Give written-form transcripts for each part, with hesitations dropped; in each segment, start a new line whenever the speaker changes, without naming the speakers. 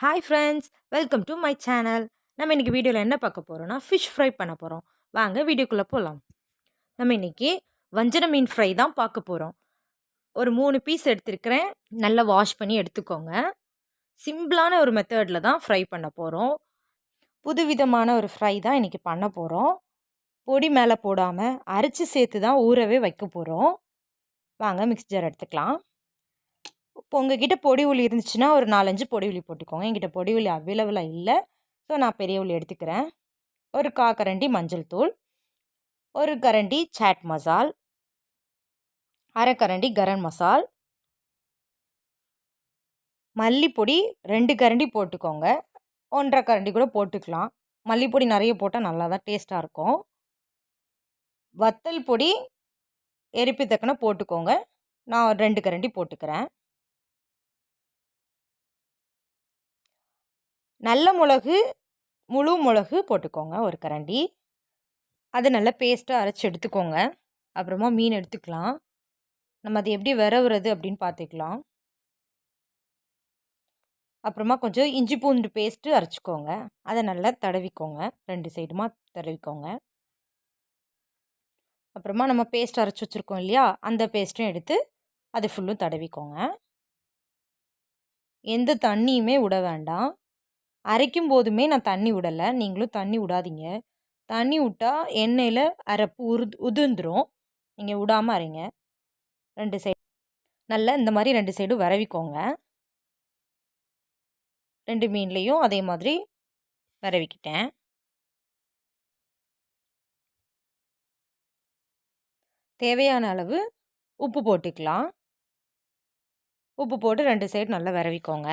Hi friends, welcome to my channel. நம்ம இன்னைக்கு வீடியோவில் என்ன பார்க்க போகிறோம்னா ஃபிஷ் ஃப்ரை பண்ண போகிறோம். வாங்க வீடியோக்குள்ளே போகலாம். நம்ம இன்னைக்கு வஞ்சர மீன் ஃப்ரை தான் பார்க்க போகிறோம். ஒரு 3 பீஸ் எடுத்துருக்கிறேன். நல்லா வாஷ் பண்ணி எடுத்துக்கோங்க. சிம்பிளான ஒரு மெத்தடில் தான் ஃப்ரை பண்ண போகிறோம். புதுவிதமான ஒரு ஃப்ரை தான் இன்றைக்கி பண்ண போகிறோம். பொடி மேலே போடாமல் அரைச்சி சேர்த்து தான் ஊறவே வைக்க போகிறோம். வாங்க மிக்ஸி ஜார் எடுத்துக்கலாம். இப்போ உங்ககிட்ட பொடி உள்ளி இருந்துச்சுன்னா ஒரு 4-5 பொடி உள்ளி போட்டுக்கோங்க. என்கிட்ட பொடி உள்ளி அவைலபிளாக இல்லை. ஸோ நான் பெரிய உள்ளி எடுத்துக்கிறேன். ஒரு 1/4 கரண்டி மஞ்சள் தூள், ஒரு கரண்டி சாட் மசால், அரை கரண்டி கரம் மசால், மல்லிப்பொடி 2 கரண்டி போட்டுக்கோங்க. 1/2 கரண்டி கூட போட்டுக்கலாம். மல்லிப்பொடி நிறைய போட்டால் நல்லா தான் டேஸ்ட்டாக இருக்கும். வத்தல் பொடி எரிப்பு தக்கன போட்டுக்கோங்க. நான் 2 கரண்டி போட்டுக்கிறேன். நல்ல மிளகு, முழு மிளகு போட்டுக்கோங்க ஒரு கரண்டி. அதை நல்லா பேஸ்ட்டாக அரைச்சி எடுத்துக்கோங்க. அப்புறமா மீன் எடுத்துக்கலாம். நம்ம அது எப்படி விரவுறது அப்படின்னு பார்த்துக்கலாம். அப்புறமா கொஞ்சம் இஞ்சி பூண்டு பேஸ்ட்டு அரைச்சிக்கோங்க. அதை நல்லா தடவிக்கோங்க. 2 சைடுமா தடவிக்கோங்க. அப்புறமா நம்ம பேஸ்ட் அரைச்சி வச்சுருக்கோம் இல்லையா, அந்த பேஸ்ட்டும் எடுத்து அது ஃபுல்லும் தடவிக்கோங்க. எந்த தண்ணியுமே விட வேண்டாம். அரைக்கும் போதுமே நான் தண்ணி விடலை. நீங்களும் தண்ணி விடாதீங்க. தண்ணி விட்டால் எண்ணெயில் அரைப்பு உதிர்ந்துடும். நீங்கள் விடாமல் அரைங்க. 2 சைடு நல்லா இந்த மாதிரி 2 சைடும் வரவிக்கோங்க. 2 மீன்லேயும் அதே மாதிரி வரவிக்கிட்டேன். தேவையான அளவு உப்பு போட்டுக்கலாம். உப்பு போட்டு 2 சைடு நல்லா வரவிக்கோங்க.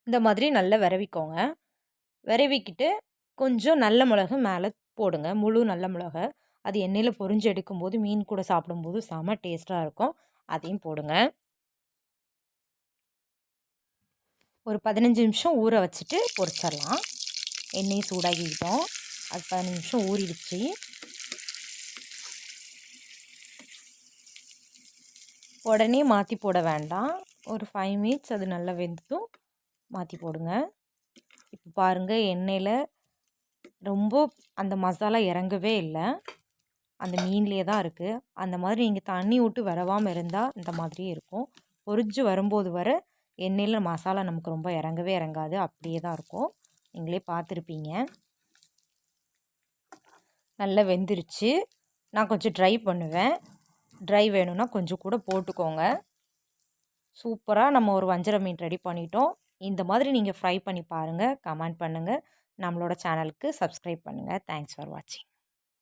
இந்த மாதிரி நல்லா விரவிக்கோங்க. விரவிக்கிட்டு கொஞ்சம் நல்ல மிளகு மேலே போடுங்க. முழு நல்ல மிளகு. அது எண்ணெயில் பொரிஞ்சு எடுக்கும்போது மீன் கூட சாப்பிடும்போது செம டேஸ்ட்டாக இருக்கும். அதையும் போடுங்க. ஒரு 15 நிமிஷம் ஊற வச்சுட்டு பொரிச்சிடலாம். எண்ணெய் சூடாகிக்கிட்டோம். அது 15 நிமிஷம் ஊறிடுச்சு. உடனே மாற்றி போட வேண்டாம். ஒரு 5 மினிட்ஸ் அது நல்லா வெந்ததும் மாற்றி போடுங்க. இப்போ பாருங்கள், எண்ணெயில் ரொம்ப அந்த மசாலா இறங்கவே இல்லை. அந்த மீன்லேயே தான் இருக்குது. அந்த மாதிரி நீங்கள் தண்ணி விட்டு வரவாமல் இருந்தால் இந்த மாதிரியே இருக்கும். பொரிஞ்சு வரும்போது வர எண்ணெயில் மசாலா நமக்கு ரொம்ப இறங்கவே இறங்காது. அப்படியே தான் இருக்கும். நீங்களே பார்த்துருப்பீங்க. நல்லா வெந்துருச்சு. நான் கொஞ்சம் ட்ரை பண்ணுவேன். ட்ரை வேணும்னா கொஞ்சம் கூட போட்டுக்கோங்க. சூப்பராக நம்ம ஒரு வஞ்சர மீன் ரெடி பண்ணிட்டோம். இந்த மாதிரி நீங்கள் ஃப்ரை பண்ணி பாருங்கள். கமெண்ட் பண்ணுங்கள். நம்மளோட சேனலுக்கு சப்ஸ்கிரைப் பண்ணுங்கள். தேங்க்ஸ் ஃபார் வாட்சிங்.